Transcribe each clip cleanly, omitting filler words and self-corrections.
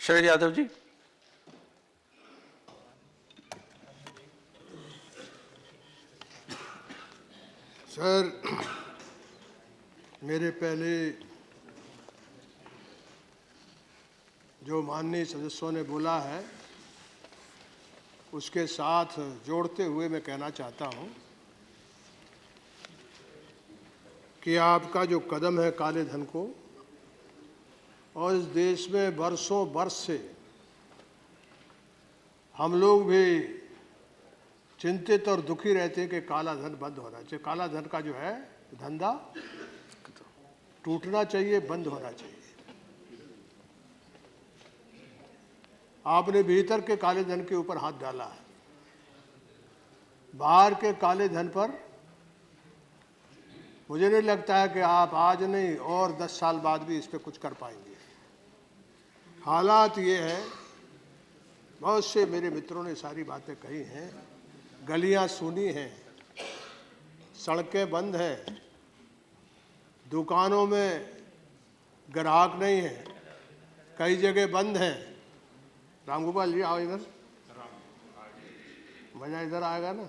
Sharad Yadav ji. Sir, मेरे पहले जो माननीय सदस्यों ने बोला है उसके साथ जोड़ते हुए मैं कहना चाहता हूं कि आपका जो कदम है काले धन को, और इस देश में बरसों बरस से हम लोग भी चिंतित और दुखी रहते हैं कि काला धन बंद होना चाहिए। काला धन का जो है धंधा टूटना चाहिए, बंद होना चाहिए। आपने भीतर के काले धन के ऊपर हाथ डाला है, बाहर के काले धन पर मुझे नहीं लगता है कि आप आज नहीं और 10 साल बाद भी इस पर कुछ कर पाएंगे। हालात ये है, बहुत से मेरे मित्रों ने सारी बातें कही हैं, गलियां सूनी हैं, सड़कें बंद हैं, दुकानों में ग्राहक नहीं है, कई जगह बंद हैं। रामगोपाल जी आओ इधर, मजा इधर आएगा ना।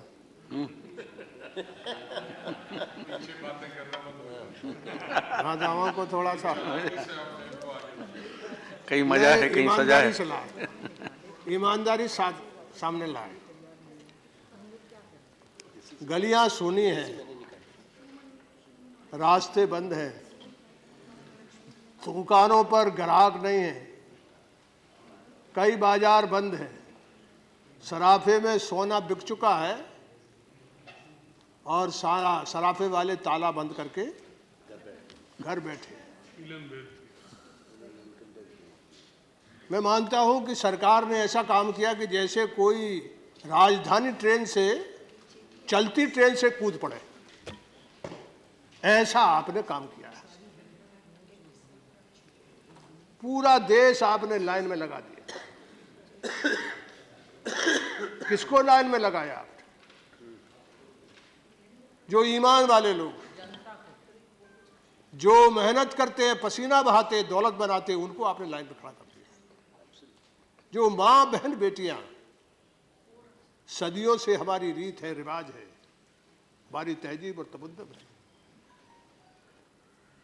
हाँ, दावा को थोड़ा सा कहीं मजा है, कहीं सजा है। ईमानदारी सामने लाए। गलियां सूनी हैं, रास्ते बंद हैं, दुकानों पर ग्राहक नहीं है, कई बाजार बंद हैं, सराफे में सोना बिक चुका है और सारा सराफे वाले ताला बंद करके घर बैठे। मैं मानता हूं कि सरकार ने ऐसा काम किया कि जैसे कोई राजधानी ट्रेन से चलती ट्रेन से कूद पड़े, ऐसा आपने काम किया है। पूरा देश आपने लाइन में लगा दिया। किसको लाइन में लगाया आपने? जो ईमान वाले लोग, जो मेहनत करते हैं, पसीना बहाते, दौलत बनाते, उनको आपने लाइन में खड़ा कर दिया। जो मां बहन बेटियां, सदियों से हमारी रीत है, रिवाज है, हमारी तहजीब और तमद्दुन है।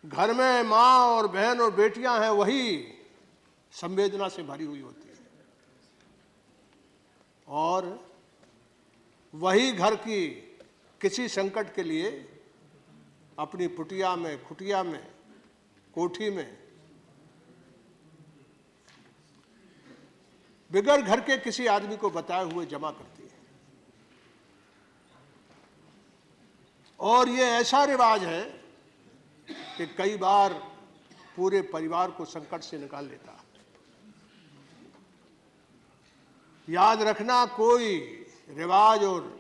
घर में मां और बहन और बेटियां हैं, वही संवेदना से भरी हुई होती है, और वही घर की किसी संकट के लिए अपनी पुटिया में, खुटिया में, कोठी में बिगड़ घर के किसी आदमी को बताए हुए जमा करती है। और ये ऐसा रिवाज है कि कई बार पूरे परिवार को संकट से निकाल लेता है। याद रखना, कोई रिवाज और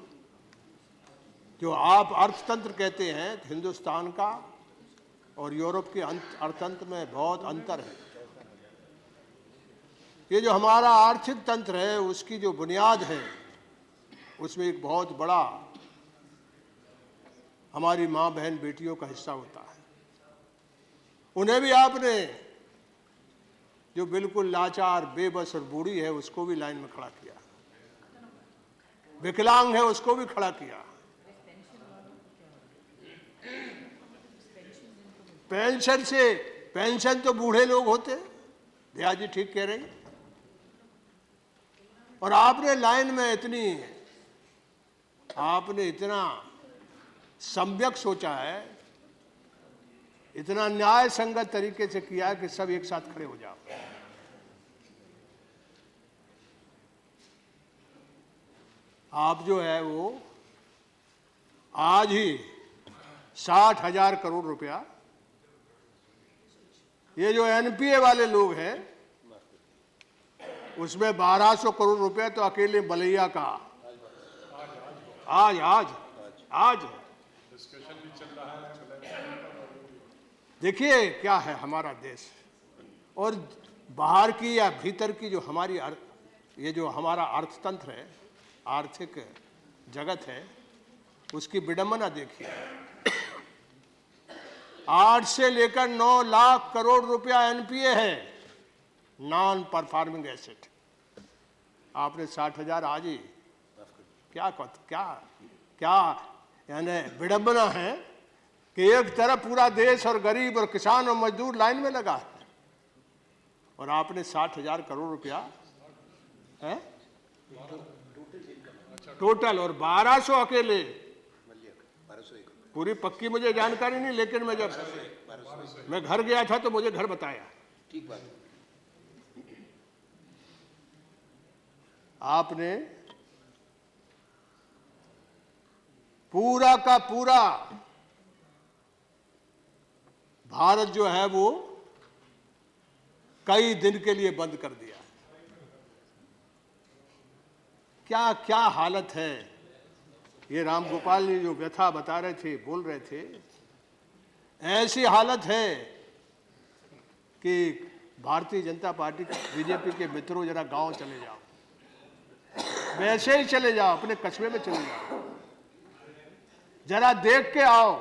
जो आप अर्थतंत्र कहते हैं, हिंदुस्तान का और यूरोप के अर्थतंत्र में बहुत अंतर है। ये जो हमारा आर्थिक तंत्र है, उसकी जो बुनियाद है, उसमें एक बहुत बड़ा हमारी मां बहन बेटियों का हिस्सा होता है। उन्हें भी आपने, जो बिल्कुल लाचार, बेबस और बूढ़ी है, उसको भी लाइन में खड़ा किया। विकलांग है, उसको भी खड़ा किया। पेंशन से, पेंशन तो बूढ़े लोग होते, दया जी ठीक कह रहे हैं। और आपने लाइन में आपने इतना सम्यक सोचा है, इतना न्याय संगत तरीके से किया है कि सब एक साथ खड़े हो जाओ। आप जो है वो आज ही 60,000 करोड़ रुपया, ये जो एनपीए वाले लोग हैं, उसमें 1200 करोड़ रुपए तो अकेले बलैया का आज डिस्कशन भी चल रहा है। देखिए क्या है हमारा देश, और बाहर की या भीतर की जो हमारी ये जो हमारा अर्थतंत्र है, आर्थिक जगत है, उसकी विडंबना देखिए। 8 से लेकर 9 लाख करोड़ रुपया एनपीए है। Non performing asset. आपने 60,000 आज ही क्या क्या यानी विडंबना है कि एक तरफ पूरा देश और गरीब और किसान और मजदूर लाइन में लगा है और आपने 60,000 करोड़ रुपया है टोटल और 1200 अकेले। पूरी पक्की मुझे जानकारी नहीं, लेकिन मैं जब मैं घर गया था तो मुझे घर बताया। ठीक बात। आपने पूरा का पूरा भारत जो है वो कई दिन के लिए बंद कर दिया। क्या क्या हालत है। ये राम गोपाल जी जो व्यथा बता रहे थे, बोल रहे थे, ऐसी हालत है कि भारतीय जनता पार्टी बीजेपी के मित्रों जरा गांव चले जाओ, वैसे ही चले जाओ, अपने कस्बे में चले जाओ, जरा देख के आओ।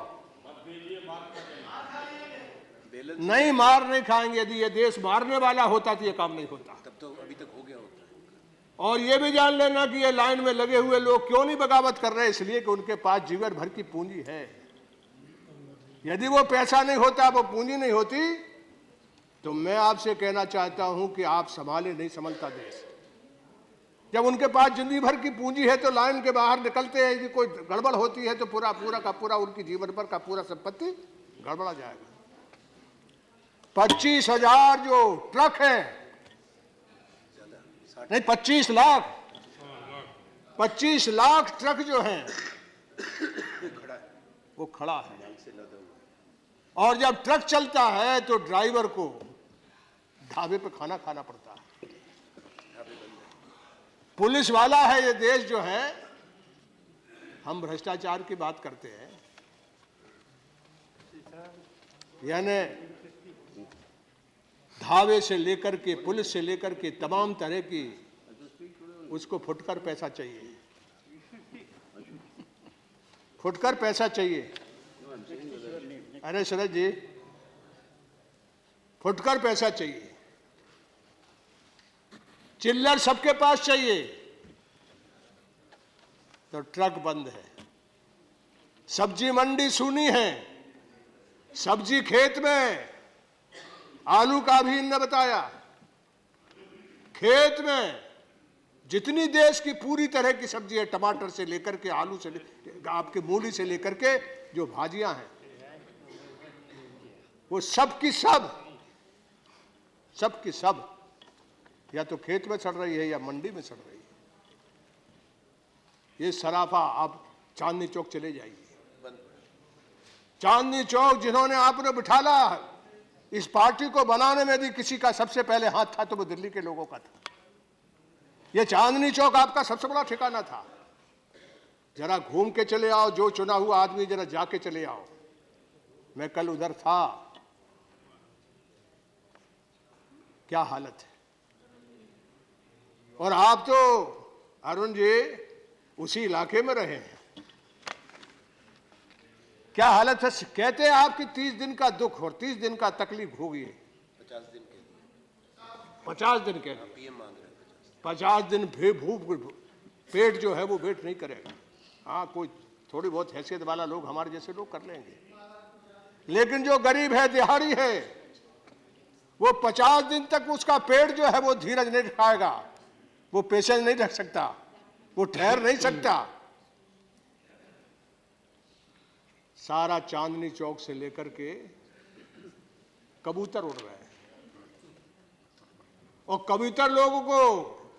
नहीं, मार नहीं खाएंगे। यदि ये देश मारने वाला होता तो ये काम नहीं होता, तब तो अभी तक हो गया होता। और ये भी जान लेना कि ये लाइन में लगे हुए लोग क्यों नहीं बगावत कर रहे, इसलिए कि उनके पास जीवन भर की पूंजी है। यदि वो पैसा नहीं होता, वो पूंजी नहीं होती, तो मैं आपसे कहना चाहता हूं कि आप संभाले नहीं संभलता देश। जब उनके पास जिंदगी भर की पूंजी है तो लाइन के बाहर निकलते हैं, यदि कोई गड़बड़ होती है तो पूरा का पूरा उनकी जीवन भर का पूरा संपत्ति गड़बड़ा जाएगा। 25,000 जो ट्रक है, नहीं 25 लाख, 25 लाख ट्रक जो है वो खड़ा है। और जब ट्रक चलता है तो ड्राइवर को ढाबे पे खाना खाना पड़ता है। पुलिस वाला है ये देश जो है। हम भ्रष्टाचार की बात करते हैं, यानी ढाबे से लेकर के पुलिस से लेकर के तमाम तरह की उसको फुटकर पैसा चाहिए, फुटकर पैसा चाहिए। अरे शरद जी, फुटकर पैसा चाहिए, चिल्लर सबके पास चाहिए। तो ट्रक बंद है, सब्जी मंडी सूनी है, सब्जी खेत में, आलू का भी इन्होंने बताया, खेत में जितनी देश की पूरी तरह की सब्जी है, टमाटर से लेकर के आलू से आपके मूली से लेकर के जो भाजियां हैं, वो सब की सब या तो खेत में सड़ रही है या मंडी में सड़ रही है। ये सराफा। आप चांदनी चौक चले जाइए, चांदनी चौक जिन्होंने आपने बिठाला, इस पार्टी को बनाने में भी किसी का सबसे पहले हाथ था तो वो दिल्ली के लोगों का था। ये चांदनी चौक आपका सबसे बड़ा ठिकाना था। जरा घूम के चले आओ, जो चुना हुआ आदमी जरा जाके चले आओ। मैं कल उधर था, क्या हालत है। और आप तो अरुण जी उसी इलाके में रहे हैं, क्या हालत है। कहते हैं आपकी 30 दिन का दुख और 30 दिन का तकलीफ होगी। 50 दिन के लिए, 50 दिन के लिए पीएम मांग रहे हैं 50 दिन भूख पेट जो है वो वेट नहीं करेगा। हाँ, कोई थोड़ी बहुत हैसियत वाला लोग, हमारे जैसे लोग कर लेंगे, लेकिन जो गरीब है, दिहाड़ी है, वो 50 दिन तक उसका पेट जो है वो धीरज नहीं रखाएगा, वो पेशेंस नहीं रख सकता, वो ठहर नहीं सकता। सारा चांदनी चौक से लेकर के कबूतर उड़ रहे हैं, और कबूतर लोगों को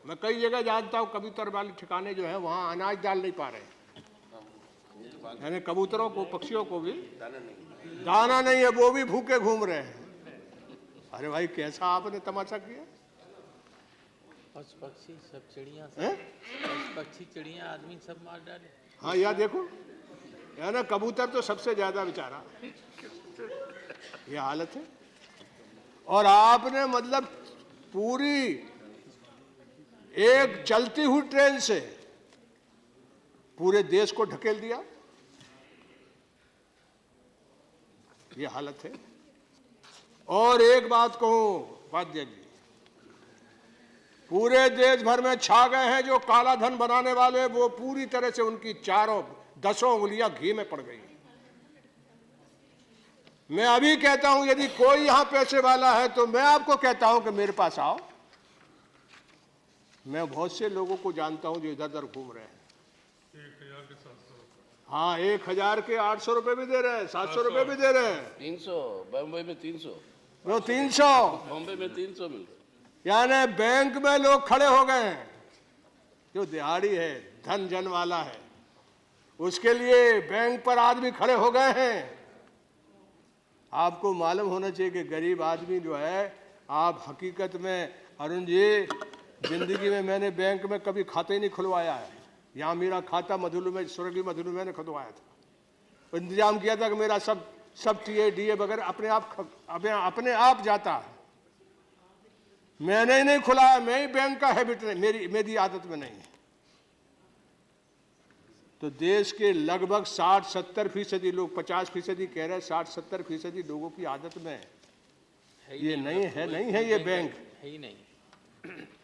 मैं कई जगह जानता हूं, कबूतर वाले ठिकाने जो है वहां अनाज डाल नहीं पा रहे, यानी कबूतरों को, पक्षियों को भी दाना नहीं है, वो भी भूखे घूम रहे हैं। अरे भाई, कैसा आपने तमाशा किया। पशु पक्षी सब चिड़िया, पशु पक्षी चिड़िया आदमी सब मार डाले। हाँ, यह देखो, है ना, कबूतर तो सबसे ज्यादा बेचारा, ये हालत है। और आपने मतलब पूरी एक चलती हुई ट्रेन से पूरे देश को ढकेल दिया, ये हालत है। और एक बात कहूं उपाध्याय जी, पूरे देश भर में छा गए हैं जो काला धन बनाने वाले, वो पूरी तरह से उनकी चारों 10 उंगलियां घी में पड़ गई। मैं अभी कहता हूं यदि कोई यहां पैसे वाला है तो मैं आपको कहता हूं कि मेरे पास आओ। मैं बहुत से लोगों को जानता हूं जो इधर उधर घूम रहे हैं। 1000 के 700 हाँ, 1000 के 800 रुपए भी दे रहे हैं, 700 रुपए भी दे रहे हैं। 300 बम्बई में 300 वो 300, बॉम्बे में 300 मिल रहा यानी बैंक में लोग खड़े हो गए हैं। जो दिहाड़ी है, धन जन वाला है, उसके लिए बैंक पर आदमी खड़े हो गए हैं। आपको मालूम होना चाहिए कि गरीब आदमी जो है, आप हकीकत में अरुण जी, जिंदगी में मैंने बैंक में कभी खाता ही नहीं खुलवाया है। यहाँ मेरा खाता मधुलू में, स्वर्गीय मधुलू में ने खुलवाया था, इंतजाम किया था कि मेरा सब टीए डीए वगैरह अपने आप जाता है। मैंने ही नहीं खुलाया, मैं ही बैंक का हैबिट नहीं, मेरी आदत में नहीं है। तो देश के लगभग 60-70% लोग, 50% कह रहे हैं, 60-70% लोगों की आदत में है। ये नहीं है ये बैंक है ही नहीं।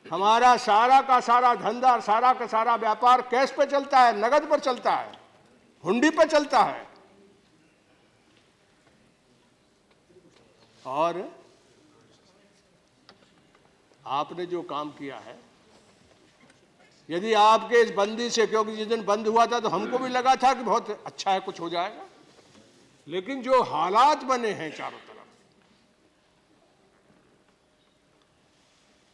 हमारा सारा का सारा धंधा, सारा का सारा व्यापार कैश पे चलता है, नगद पर चलता है, हुंडी पर चलता है। और आपने जो काम किया है, यदि आपके इस बंदी से, क्योंकि जिस दिन बंद हुआ था तो हमको भी लगा था कि बहुत अच्छा है, कुछ हो जाएगा, लेकिन जो हालात बने हैं चारों तरफ,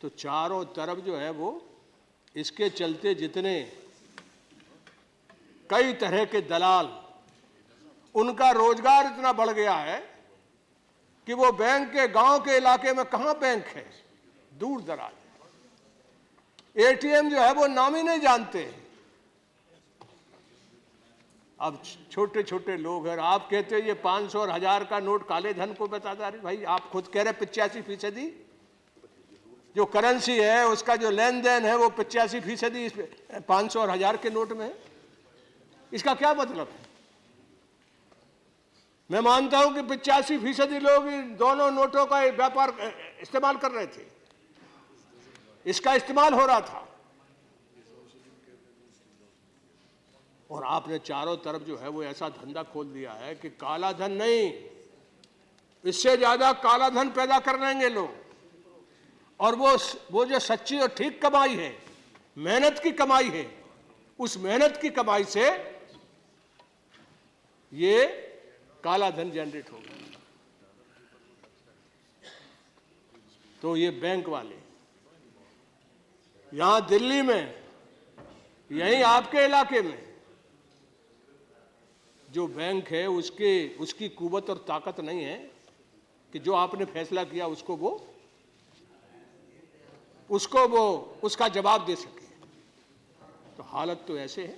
तो चारों तरफ जो है वो, इसके चलते जितने कई तरह के दलाल, उनका रोजगार इतना बढ़ गया है कि वो बैंक के, गांव के इलाके में कहां बैंक है, दूर दराज। एटीएम जो है वो नाम ही नहीं जानते। अब छोटे छोटे लोग हैं, आप कहते हैं ये 500 और 1000 का नोट काले धन को बताता है। भाई आप खुद कह रहे 85% जो करेंसी है उसका जो लेन देन है वो 85% 500 और 1000 के नोट में है। इसका क्या मतलब है? मैं मानता हूं कि 85% लोग इन दोनों नोटों का व्यापार इस्तेमाल कर रहे थे, इसका इस्तेमाल हो रहा था। और आपने चारों तरफ जो है वो ऐसा धंधा खोल दिया है कि काला धन नहीं, इससे ज्यादा काला धन पैदा कर लेंगे लोग। और वो जो सच्ची और ठीक कमाई है, मेहनत की कमाई है, उस मेहनत की कमाई से ये काला धन जनरेट होगा। तो ये बैंक वाले यहां दिल्ली में, यहीं आपके इलाके में जो बैंक है, उसकी कुवत और ताकत नहीं है कि जो आपने फैसला किया उसको वो उसका जवाब दे सके। तो हालत तो ऐसे है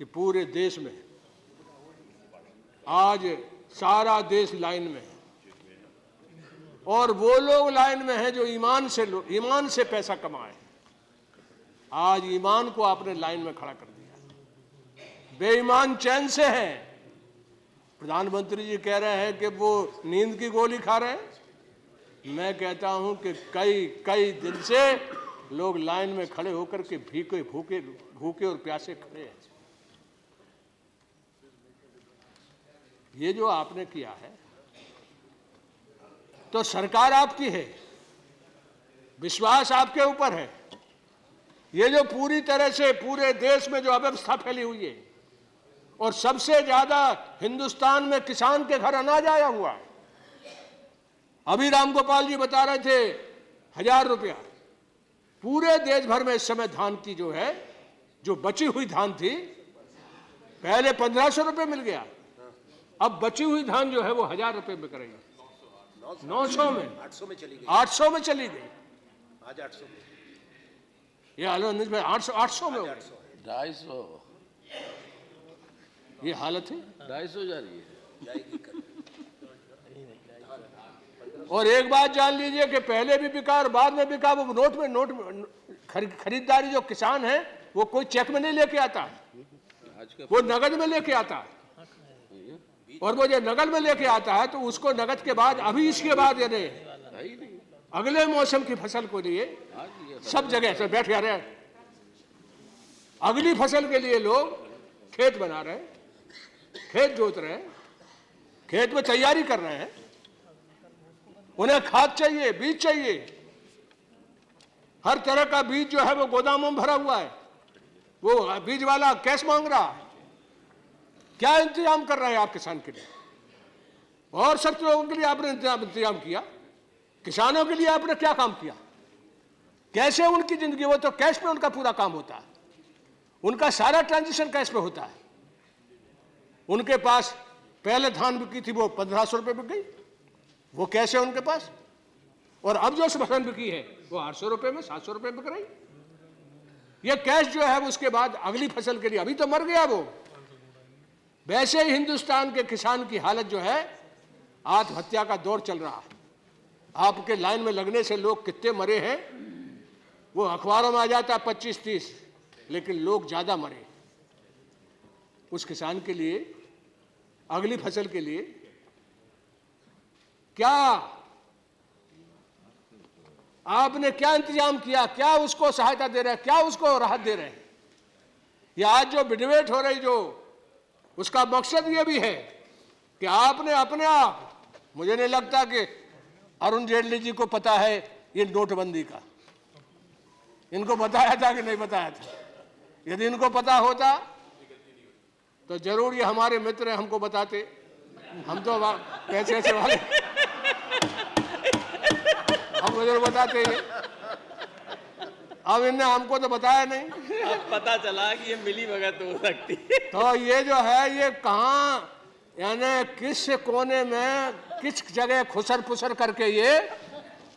कि पूरे देश में आज सारा देश लाइन में है, और वो लोग लाइन में हैं जो ईमान से पैसा कमाए। आज ईमान को आपने लाइन में खड़ा कर दिया, बेईमान चैन से हैं। प्रधानमंत्री जी कह रहे हैं कि वो नींद की गोली खा रहे हैं। मैं कहता हूं कि कई दिन से लोग लाइन में खड़े होकर के भूखे और प्यासे खड़े हैं। ये जो आपने किया है, तो सरकार आपकी है, विश्वास आपके ऊपर है। ये जो पूरी तरह से पूरे देश में जो अव्यवस्था फैली हुई है, और सबसे ज्यादा हिंदुस्तान में किसान के घर अनाज आया हुआ है। अभी रामगोपाल जी बता रहे थे 1000 रुपया। पूरे देश भर में इस समय धान की जो बची हुई धान थी, पहले 1500 रुपये मिल गया, अब बची हुई धान जो है वो 1000 रुपये में करेंगे, 900 में, 800 में चली गई, 800 में चली गई। आज 800 में, ये हालत में 800 में हो गई। 250 ये हालत है। 250 जा रही है। जाएगी कल। और एक बात जान लीजिए कि पहले भी बिका और बाद में बिका। वो नोट में खरीदारी जो किसान है वो कोई चेक में नहीं लेके आता है, आज का वो नगद में लेके आता है। और वो जो नगद में लेके आता है तो उसको नगद के बाद, अभी इसके बाद यानी अगले मौसम की फसल को लिए आज ये सब जगह से बैठ जा रहे हैं। अगली फसल के लिए लोग खेत बना रहे हैं, खेत जोत रहे हैं, खेत में तैयारी कर रहे हैं। उन्हें खाद चाहिए, बीज चाहिए, हर तरह का बीज जो है वो गोदामों में भरा हुआ है। वो बीज वाला कैश मांग रहा है। क्या इंतजाम कर रहे हैं आप किसान के लिए? और सब लोगों के लिए आपने इंतजाम किया, किसानों के लिए आपने क्या काम किया? कैसे उनकी जिंदगी, वो तो कैश पे उनका पूरा काम होता है, उनका सारा ट्रांजेक्शन कैश पे होता है। उनके पास पहले धान बिकी थी वो 1500 रुपये बिक गई, वो कैश है उनके पास। और अब जो फसल बिकी है वो 800 रुपये में, 700 रुपये बिक रही। ये कैश जो है उसके बाद अगली फसल के लिए, अभी तो मर गया वो। वैसे ही हिंदुस्तान के किसान की हालत जो है, आत्महत्या का दौर चल रहा है। आपके लाइन में लगने से लोग कितने मरे हैं वो अखबारों में आ जाता है 25-30, लेकिन लोग ज्यादा मरे। उस किसान के लिए अगली फसल के लिए क्या आपने क्या इंतजाम किया? क्या उसको सहायता दे रहे हैं? क्या उसको राहत दे रहे हैं? ये आज जो डिबेट हो रही, जो उसका मकसद ये भी है कि आपने अपने आप, मुझे नहीं लगता कि अरुण जेटली जी को पता है ये नोटबंदी का, इनको बताया था कि नहीं बताया था? यदि इनको पता होता तो जरूर ये हमारे मित्र हैं, हमको बताते। हम तो पैसे ऐसे वाले हमको जरूर बताते ये। अब इनने हमको तो बताया नहीं। अब पता चला कि ये मिली भगत हो सकती है। तो ये जो है ये कहाँ, यानी किस कोने में किस जगह खुसर फुसर करके ये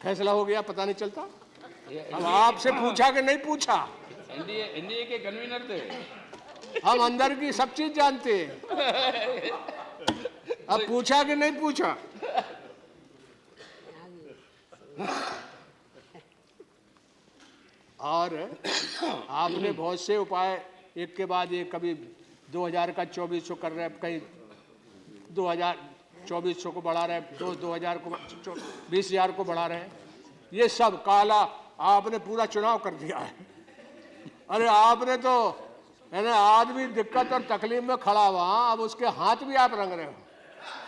फैसला हो गया, पता नहीं चलता। अब आपसे पूछा कि नहीं पूछा? एनडीए के कन्वीनर थे। हम अंदर की सब चीज जानते हैं। अब पूछा कि नहीं पूछा? और आपने बहुत से उपाय एक के बाद एक, कभी 2000 का 2400 कर रहे हैं, कहीं 2400 को बढ़ा रहे हैं, 2000 को 20,000 को बढ़ा रहे हैं। ये सब काला आपने पूरा चुनाव कर दिया है। अरे आपने तो यानी आदमी दिक्कत और तकलीफ में खड़ा हुआ, अब उसके हाथ भी आप रंग रहे हो।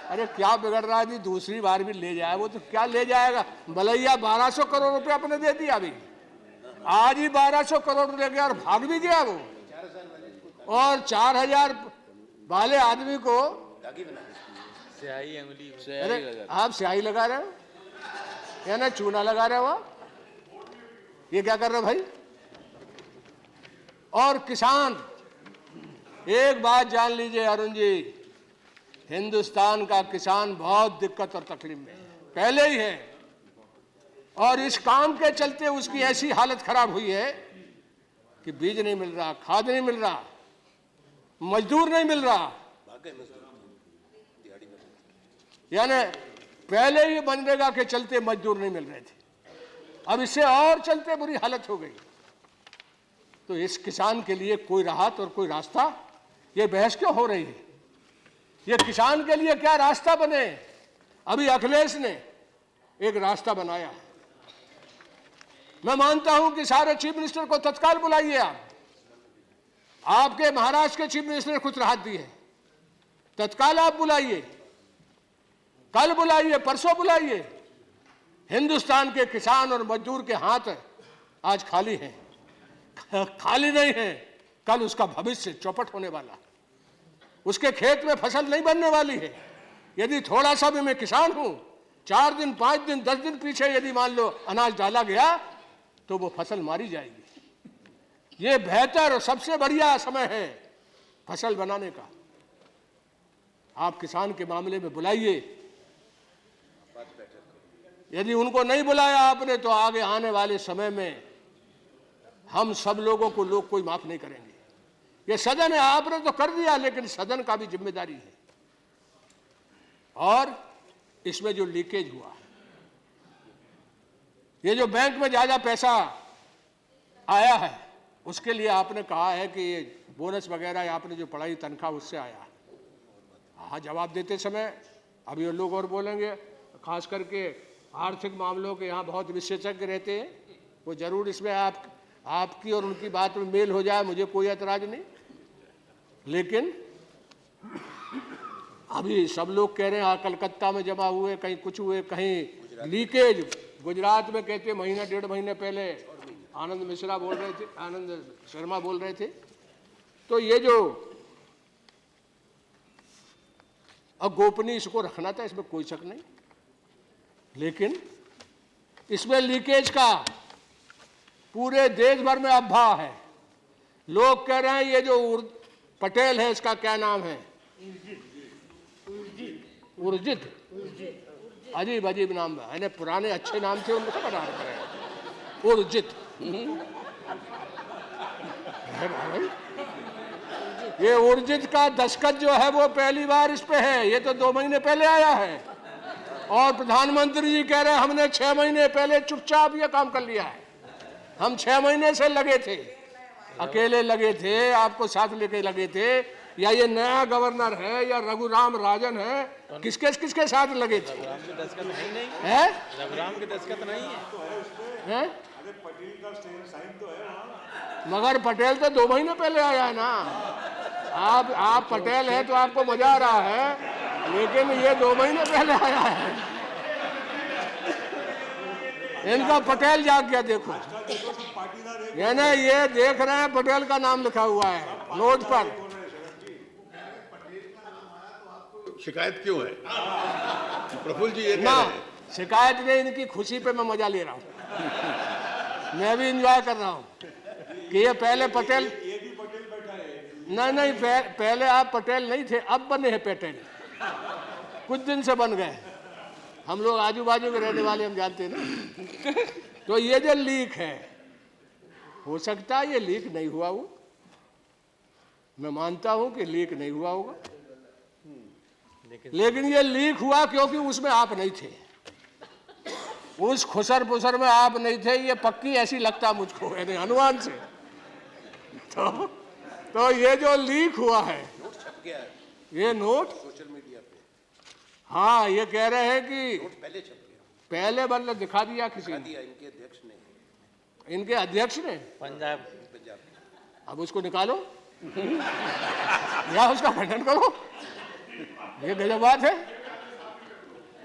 अरे क्या बिगड़ रहा है जी? दूसरी बार भी ले जाए, वो तो क्या ले जाएगा? भलैया 1200 करोड़ रुपए आपने दे दिया, अभी आज ही 1200 करोड़ ले गया और भाग भी गया वो। और 4000 वाले आदमी को स्याही अंगुली अरे आप स्याही लगा रहे हो या ना चूना लगा रहे हो? ये क्या कर रहे हो भाई? और किसान, एक बात जान लीजिए अरुण जी, हिंदुस्तान का किसान बहुत दिक्कत और तकलीफ में पहले ही है। और इस काम के चलते उसकी ऐसी हालत खराब हुई है कि बीज नहीं मिल रहा, खाद नहीं मिल रहा, मजदूर नहीं मिल रहा। यानी पहले ही मनरेगा के चलते मजदूर नहीं मिल रहे थे, अब इससे और चलते बुरी हालत हो गई। तो इस किसान के लिए कोई राहत और कोई रास्ता, ये बहस क्यों हो रही है? ये किसान के लिए क्या रास्ता बने? अभी अखिलेश ने एक रास्ता बनाया। मैं मानता हूं कि सारे चीफ मिनिस्टर को तत्काल बुलाइए। आपके महाराष्ट्र के चीफ मिनिस्टर ने कुछ राहत दी है, तत्काल आप बुलाइए, कल बुलाइए, परसों बुलाइए। हिंदुस्तान के किसान और मजदूर के हाथ आज खाली हैं, खाली नहीं है, कल उसका भविष्य चौपट होने वाला, उसके खेत में फसल नहीं बनने वाली है। यदि थोड़ा सा भी मैं किसान हूं, 4 दिन 5 दिन 10 दिन पीछे यदि मान लो अनाज डाला गया तो वो फसल मारी जाएगी। ये बेहतर और सबसे बढ़िया समय है फसल बनाने का। आप किसान के मामले में बुलाइए। यदि उनको नहीं बुलाया आपने तो आगे आने वाले समय में हम सब लोगों को लोग कोई माफ नहीं करेंगे। ये सदन है, आपने तो कर दिया, लेकिन सदन का भी जिम्मेदारी है। और इसमें जो लीकेज हुआ, ये जो बैंक में ज्यादा पैसा आया है, उसके लिए आपने कहा है कि ये बोनस वगैरह आपने जो पढ़ाई तनख्वाह उससे आया। हाँ, जवाब देते समय अभी ये लोग और बोलेंगे, खास करके आर्थिक मामलों के यहाँ बहुत विशेषज्ञ रहते हैं, वो जरूर इसमें आपकी और उनकी बात में मेल हो जाए, मुझे कोई एतराज नहीं। लेकिन अभी सब लोग कह रहे हैं कलकत्ता में जमा हुए, कहीं कुछ हुए, कहीं लीकेज। गुजरात में कहते महीना 1.5 महीने पहले आनंद मिश्रा बोल रहे थे, आनंद शर्मा बोल रहे थे। तो ये जो गोपनीय इसको रखना था, इसमें कोई शक नहीं, लेकिन इसमें लीकेज का पूरे देश भर में अफवाह है। लोग कह रहे हैं ये जो पटेल है, इसका क्या नाम है, उर्जित, अजीब अजीब नाम है, पुराने अच्छे नाम थे उनको सब हटा रहे हैं। उर्जित ये उर्जित का दस्तखत जो है वो पहली बार इस पे है, ये तो 2 महीने पहले आया है। और प्रधानमंत्री जी कह रहे हैं हमने 6 महीने पहले चुपचाप ये काम कर लिया है। हम 6 महीने से लगे थे, अकेले लगे थे, आपको साथ लेके लगे थे, या ये नया गवर्नर है या रघुराम राजन है, किसके साथ लगे थे? रघुराम के दस्तखत नहीं है, रघुराम के दस्तखत नहीं है। मगर पटेल तो 2 महीने पहले आया है ना। आप पटेल हैं तो आपको मजा आ रहा है, लेकिन ये 2 महीने पहले आया है। इनका पटेल जाग गया, देखो ये ना, ये देख रहे हैं पटेल का नाम लिखा हुआ है नोट पर। शिकायत क्यों है? प्रफुल्ल जी ये कह ना, रहे हैं। शिकायत नहीं, इनकी खुशी पे मैं मजा ले रहा हूँ। मैं भी एंजॉय कर रहा हूँ कि ये पहले पटेल, नहीं, पहले आप पटेल नहीं थे, अब बने हैं पटेल, कुछ दिन से बन गए। हम लोग आजू बाजू के रहने वाले, हम जानते हैं ना। तो ये जो लीक है, हो सकता है ये लीक नहीं हुआ हो, मैं मानता हूं कि लीक नहीं हुआ होगा, लेकिन ये लीक हुआ क्योंकि उसमें आप नहीं थे, उस खुसर पुसर में आप नहीं थे, ये पक्की ऐसी लगता मुझको, यानी अनुमान से। तो ये जो लीक हुआ है, नोट छप गया है ये नोट सोशल मीडिया पे, हाँ, ये कह रहे हैं कि नोट पहले छप गया, पहले मतलब दिखा दिया किसी ने, दिया इनके अध्यक्ष ने, इनके अध्यक्ष ने। पंजाब पंजाब। अब उसको निकालो या उसका खंडन करो, ये गजब बात है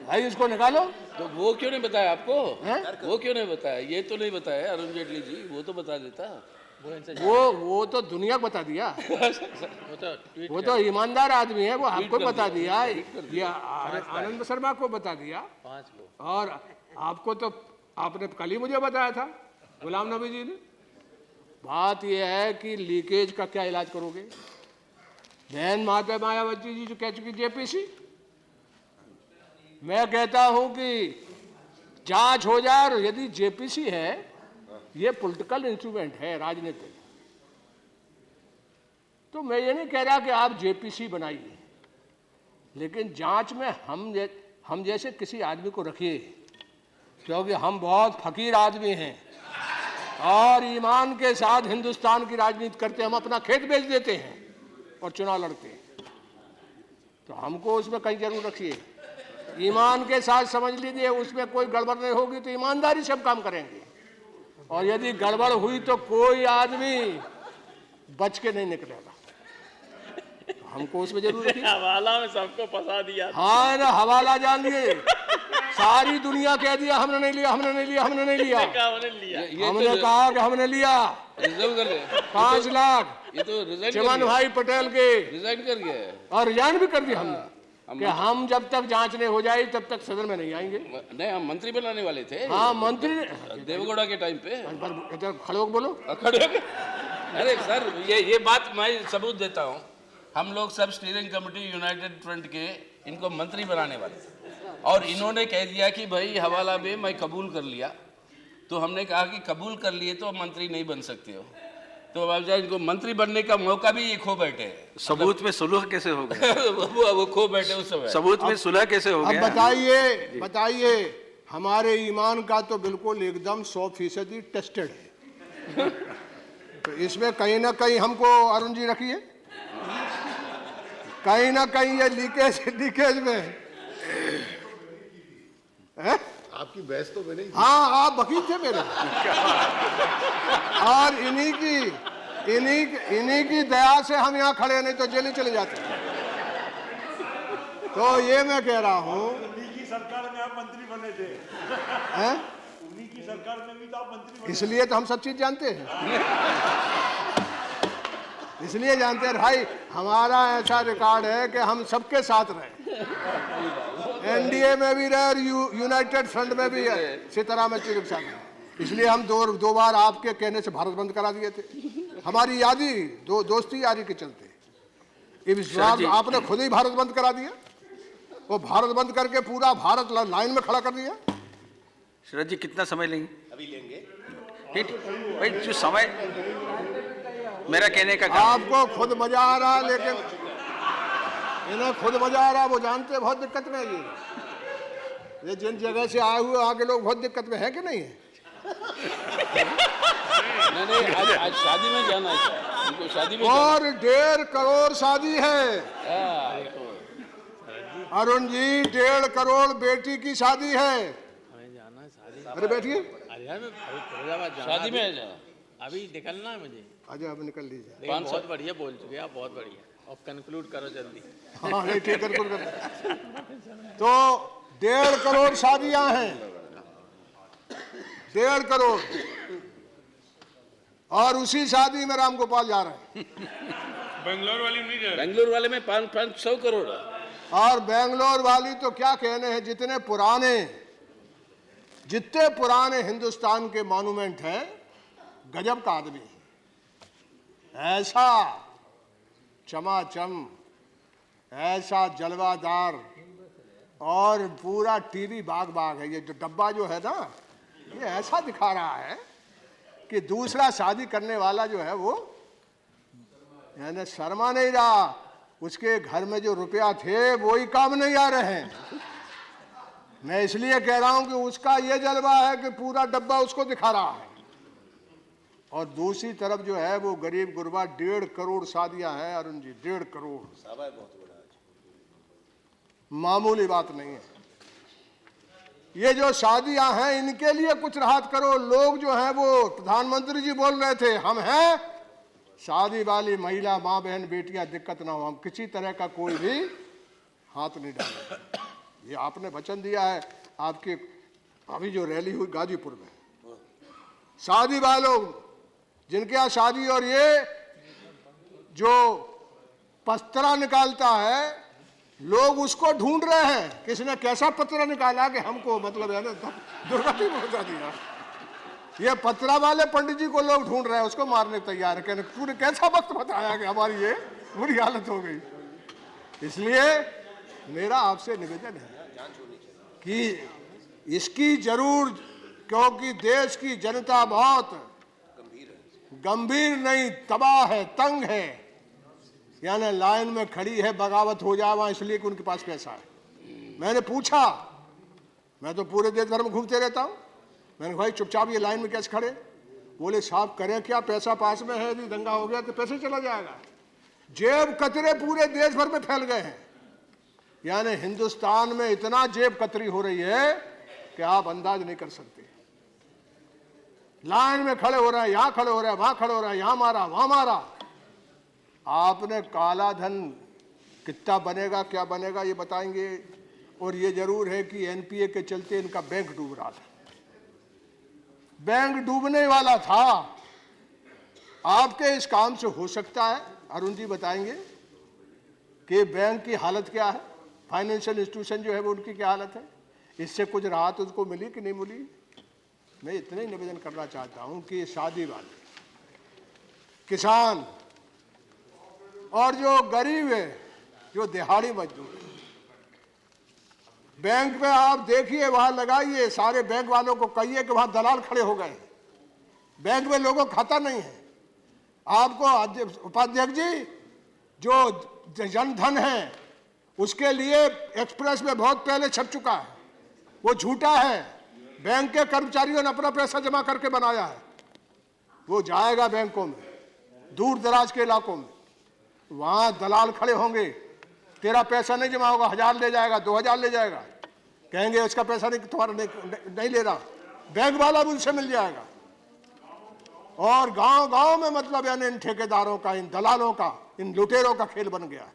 भाई, इसको निकालो। तो वो क्यों नहीं बताया आपको? हैं? वो क्यों नहीं बताया? ये तो नहीं बताया अरुण जेटली जी, वो तो बता देता। वो तो दुनिया को बता दिया, वो तो ईमानदार आदमी है, वो आपको बता दिया, ये आनंद शर्मा को बता दिया, 5 लोग, और आपको तो आपने कल ही मुझे बताया था गुलाम नबी जी ने। बात यह है कि लीकेज का क्या इलाज करोगे? बहन माता मायावती जी जो कह चुकी जेपीसी, मैं कहता हूं कि जांच हो जाए, और यदि जेपीसी है, ये पॉलिटिकल इंस्ट्रूमेंट है, राजनीतिक, तो मैं ये नहीं कह रहा कि आप जेपीसी बनाइए, लेकिन जांच में हम जैसे किसी आदमी को रखिए, क्योंकि हम बहुत फकीर आदमी हैं और ईमान के साथ हिंदुस्तान की राजनीति करते हैं। हम अपना खेत बेच देते हैं और चुनाव लड़ते हैं, तो हमको उसमें कहीं जरूर रखिए। ईमान के साथ समझ लीजिए, उसमें कोई गड़बड़ नहीं होगी तो ईमानदारी से हम काम करेंगे, और यदि गड़बड़ हुई तो कोई आदमी बच के नहीं निकलेगा, तो हमको उसमें जरूर रखिए। हवाला में सबको फंसा दिया। हाँ ना, हवाला जान लिए, सारी दुनिया कह दिया हमने नहीं लिया, हमने नहीं लिया, हमने नहीं लिया, हमने कहा कि हमने लिया। रिजर्व कर ले 5 लाख ये तो रिजाइन चमन भाई पटेल के, रिजाइन कर गया है। और रिजाइन भी कर दिया हमने कि हम जब तक जांच नहीं हो जाए तब तक सदन में नहीं आएंगे। नहीं, हम मंत्री बनाने वाले थे। हाँ, मंत्री देवगौड़ा के टाइम पे। खड़े होकर बोलो। अरे सर, ये बात मैं सबूत देता हूँ। हम लोग सब स्टीयरिंग कमेटी यूनाइटेड फ्रंट के इनको मंत्री बनाने वाले थे, और इन्होंने कह दिया कि भाई हवाला में मैं कबूल कर लिया, तो हमने कहा कि कबूल कर लिए तो मंत्री नहीं बन सकते हो, तो अब इनको मंत्री बनने का मौका भी ये खो बैठे। सबूत में सुलह कैसे हो गया? वो खो बैठे उस समय। सबूत में सुलह कैसे हो अब गया? बताइए, हमारे ईमान का तो बिल्कुल एकदम 100% टेस्टेड है, तो इसमें कहीं ना कहीं हमको अरुण जी रखिए, कहीं ना कहीं ये लीकेज में है? आपकी बहस तो मैंने ही की। हाँ, आप वकील थे मेरे। और इन्हीं की दया से हम यहाँ खड़े, नहीं तो जेल ही चले जाते। तो ये मैं कह रहा हूँ, उन्हीं की सरकार में आप मंत्री बने थे, हैं? उन्हीं की सरकार में भी तो आप मंत्री बने। इसलिए तो हम सब चीज जानते हैं, इसलिए जानते हैं भाई। हमारा ऐसा रिकॉर्ड है कि हम सबके साथ रहे, एनडीए में भी रहे और यूनाइटेड फ्रंट में भी है, सीताराम येचुरी के साथ। इसलिए हम दो बार आपके कहने से भारत बंद करा दिए थे, हमारी यादी दोस्ती यारी के चलते। इस बार आपने खुद ही भारत बंद करा दिया, वो भारत बंद करके पूरा भारत लाइन में खड़ा कर दिया। शरद जी कितना समय लेंगे? अभी लेंगे। भाई जो समय मेरा कहने का काम, आपको खुद मजा आ रहा है, लेकिन इन्हें खुद मजा आ रहा है, वो जानते हैं बहुत दिक्कत में है ये जिन जगह से आए हुए आगे लोग बहुत दिक्कत में है कि नहीं है। नहीं, आज शादी में जाना है उनको, शादी में और 1.5 करोड़ शादी है अरुण जी, 1.5 करोड़ बेटी की शादी है। हमें जाना है शादी। अरे बैठिए, अरे यार मैं फरीदाबाद जाना शादी में है, है जाना। अभी निकलना है मुझे। अच्छा अब निकल लीजिए। लेकिन बहुत बढ़िया बोल चुके आप, बहुत बढ़िया। और कंक्लूड करो जल्दी। हाँ नहीं ठीक है, तो 1.5 करोड़ शादियां हैं, 1.5 करोड़। और उसी शादी में राम गोपाल जा रहे हैं, बेंगलोर वाली नहीं जा रही। बेंगलुरु वाले में 500 करोड़ है। और बेंगलोर वाली तो क्या कहने हैं, जितने पुराने हिंदुस्तान के मॉन्यूमेंट हैं, गजब का आदमी है। ऐसा चमाचम, ऐसा जलवादार, और पूरा टीवी बाग है। ये जो डब्बा जो है ना, ये ऐसा दिखा रहा है कि दूसरा शादी करने वाला जो है वो यानी शर्मा नहीं रहा, उसके घर में जो रुपया थे वो ही काम नहीं आ रहे हैं। मैं इसलिए कह रहा हूं कि उसका ये जलवा है कि पूरा डब्बा उसको दिखा रहा है, और दूसरी तरफ जो है वो गरीब गुरबा 1.5 करोड़ शादियां हैं अरुण जी, 1.5 करोड़। मामूली बात नहीं है। ये जो शादियां हैं इनके लिए कुछ राहत करो। लोग जो हैं वो, प्रधानमंत्री जी बोल रहे थे, हम हैं शादी वाली महिला, माँ बहन बेटियां दिक्कत ना हो, हम किसी तरह का कोई भी हाथ नहीं डालेंगे। ये आपने वचन दिया है। आपके अभी जो रैली हुई गाजीपुर में, शादी वालों जिनके यहाँ शादी, और ये जो पस्तरा निकालता है, लोग उसको ढूंढ रहे हैं, किसने कैसा पतरा निकाला कि हमको मतलब है ना दुर्गति पहुंचा दिया। ये पतरा वाले पंडित जी को लोग ढूंढ रहे हैं, उसको मारने तैयार है, कहने पूरे कैसा वक्त बताया कि हमारी ये बुरी हालत हो गई। इसलिए मेरा आपसे निवेदन है कि इसकी जरूर, क्योंकि देश की जनता बहुत गंभीर नहीं, तबाह है, तंग है, यानी लाइन में खड़ी है, बगावत हो जाए वहां, इसलिए कि उनके पास पैसा है। मैंने पूछा, मैं तो पूरे देश भर में घूमते रहता हूं, मैंने भाई चुपचाप ये लाइन में कैसे खड़े? बोले साहब करें क्या, पैसा पास में है, यदि दंगा हो गया तो पैसे चला जाएगा। जेब कतरे पूरे देश भर में फैल गए हैं, यानी हिंदुस्तान में इतना जेब कतरी हो रही है कि आप अंदाज नहीं कर सकते। लाइन में खड़े हो रहे हैं, यहां खड़े हो रहे हैं, वहां खड़े हो रहे हैं, यहां मारा वहां मारा। आपने काला धन कितना बनेगा, क्या बनेगा, ये बताएंगे। और ये जरूर है कि एनपीए के चलते इनका बैंक डूब रहा था, बैंक डूबने वाला था। आपके इस काम से हो सकता है, अरुण जी बताएंगे कि बैंक की हालत क्या है, फाइनेंशियल इंस्टीट्यूशन जो है वो उनकी क्या हालत है, इससे कुछ राहत उसको मिली कि नहीं मिली। मैं इतना ही निवेदन करना चाहता हूं कि शादी वाले, किसान और जो गरीब है, जो दिहाड़ी मजदूर, बैंक में आप देखिए, वहां लगाइए, सारे बैंक वालों को कहिए कि वहां दलाल खड़े हो गए, बैंक में लोगों को खाता नहीं है। आपको उपाध्यक्ष जी, जो जनधन है उसके लिए एक्सप्रेस में बहुत पहले छप चुका है, वो झूठा है। बैंक के कर्मचारियों ने अपना पैसा जमा करके बनाया है, वो जाएगा बैंकों में, दूर दराज के इलाकों में, वहां दलाल खड़े होंगे, तेरा पैसा नहीं जमा होगा, 1000 ले जाएगा, 2000 ले जाएगा, कहेंगे उसका पैसा नहीं, तुम्हारा नहीं ले रहा, बैंक वाला भी उनसे मिल जाएगा। और गांव गांव में मतलब यानी इन ठेकेदारों का, इन दलालों का, इन लुटेरों का खेल बन गया।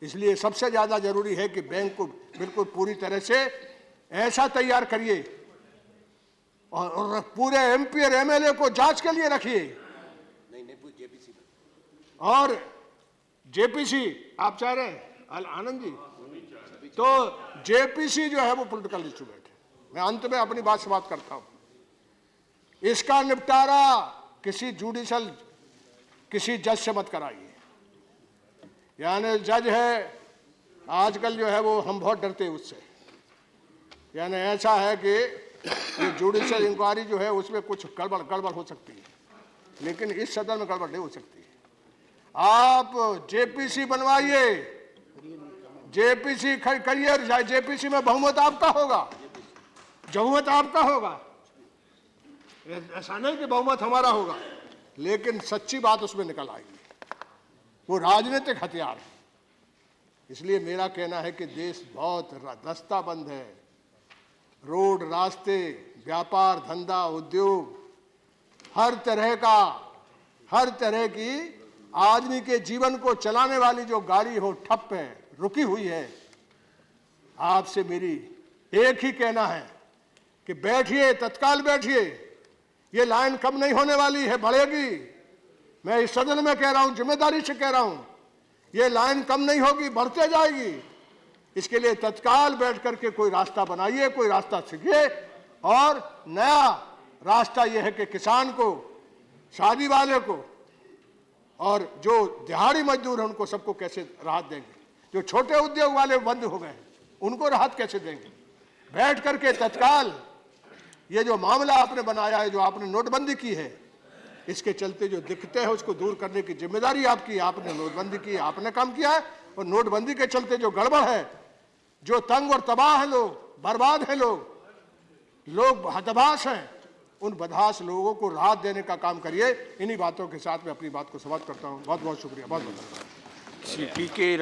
इसलिए सबसे ज्यादा जरूरी है कि बैंक को बिल्कुल पूरी तरह से ऐसा तैयार करिए और पूरे एमपी और एमएलए को जांच के लिए रखिए। नहीं वो जेपीसी और जेपीसी आप चाह रहे हैं आनंद जी, तो जेपीसी जो है वो पॉलिटिकल इंस्ट्रूमेंट है। मैं अंत में अपनी बात समाप्त करता हूं। इसका निपटारा किसी जज से मत कराइए। यानी जज है आजकल जो है वो हम बहुत डरते हैं उससे। यानी ऐसा है कि ये जुडिशियल इंक्वायरी जो है उसमें कुछ गड़बड़ हो सकती है, लेकिन इस सदन में गड़बड़ नहीं हो सकती। आप जेपीसी बनवाइए, जेपीसी करिए और जेपीसी में बहुमत आपका होगा, बहुमत आपका होगा। ऐसा नहीं कि बहुमत हमारा होगा, लेकिन सच्ची बात उसमें निकल आएगी। वो राजनीतिक हथियार है। इसलिए मेरा कहना है कि देश बहुत दस्ताबंद है। रोड, रास्ते, व्यापार, धंधा, उद्योग, हर तरह की आदमी के जीवन को चलाने वाली जो गाड़ी हो ठप है, रुकी हुई है। आपसे मेरी एक ही कहना है कि बैठिए, तत्काल बैठिए। ये लाइन कम नहीं होने वाली है, बढ़ेगी। मैं इस सदन में कह रहा हूं, जिम्मेदारी से कह रहा हूं, ये लाइन कम नहीं होगी, बढ़ते जाएगी। इसके लिए तत्काल बैठ करके कोई रास्ता बनाइए, कोई रास्ता सीखिए। और नया रास्ता यह है कि किसान को, शादी वाले को और जो दिहाड़ी मजदूर हैं उनको सबको कैसे राहत देंगे। जो छोटे उद्योग वाले बंद हो गए उनको राहत कैसे देंगे। बैठ करके तत्काल ये जो मामला आपने बनाया है, जो आपने नोटबंदी की है, इसके चलते जो दिक्कतें हैं उसको दूर करने की जिम्मेदारी आपकी। आपने नोटबंदी की, आपने काम किया है। और नोटबंदी के चलते जो गड़बड़ है, जो तंग और तबाह है लोग, बर्बाद है लोग हतबाश हैं, उन बदहाश लोगों को राहत देने का काम करिए। इन्हीं बातों के साथ मैं अपनी बात को समाप्त करता हूं। बहुत बहुत शुक्रिया। बहुत बहुत पी के